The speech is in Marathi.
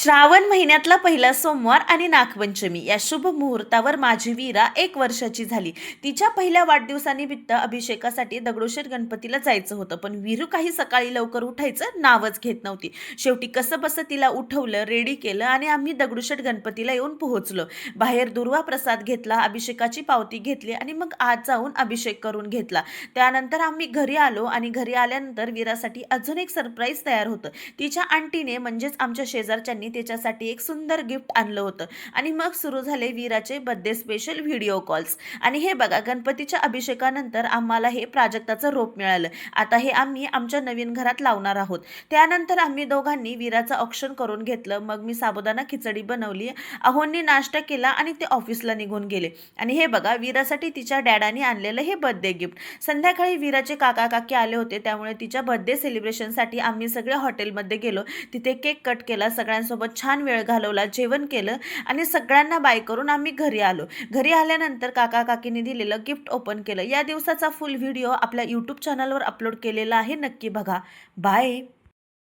श्रावण महिन्यातला पहिला सोमवार आणि नागपंचमी या शुभ मुहूर्तावर माझी वीरा 1 वर्षाची झाली. तिच्या पहिल्या वाढदिवसानिमित्त अभिषेकासाठी दगडूशेठ गणपतीला जायचं होतं, पण वीरू काही सकाळी लवकर उठायचं नावच घेत नव्हती. शेवटी कसंबसं तिला उठवलं, रेडी केलं आणि आम्ही दगडूशेठ गणपतीला येऊन पोहोचलो. बाहेर दुर्वा प्रसाद घेतला, अभिषेकाची पावती घेतली आणि मग आत जाऊन अभिषेक करून घेतला. त्यानंतर आम्ही घरी आलो आणि घरी आल्यानंतर वीरासाठी अजून एक सरप्राईज तयार होतं. तिच्या आंटीने म्हणजेच आमच्या शेजारच्यांनी त्याच्यासाठी एक सुंदर गिफ्ट आणलं होतं आणि मग सुरू झाले वीराचे बर्थडे स्पेशल व्हिडिओ कॉल्स. आणि हे बघा, गणपतीच्या अभिषेकानंतर आम्हाला हे प्राजक्ताचं रोप मिळालं. आता हे आम्ही आमच्या नवीन घरात लावणार आहोत. त्यानंतर आम्ही दोघांनी वीराचं औक्षण करून घेतलं. मग मी साबुदाणा खिचडी बनवली, अहोंनी नाश्ता केला आणि ते ऑफिसला निघून गेले. आणि हे बघा, वीरासाठी तिच्या डॅडानी आणलेलं हे बर्थडे गिफ्ट. संध्याकाळी वीराचे काका काकी आले होते, त्यामुळे तिच्या बर्थडे सेलिब्रेशनसाठी आम्ही सगळे हॉटेलमध्ये गेलो. तिथे केक कट केला, सगळ्यांसोबत छान वेळ घालवला, जेवण केलं आणि सगळ्यांना बाय करून आम्ही घरी आलो. घरी आल्यानंतर काका काकींनी दिलेलं गिफ्ट ओपन केलं. या दिवसाचा फुल व्हिडिओ आपल्या यूट्यूब चॅनलवर अपलोड केलेला आहे, नक्की बघा. बाय.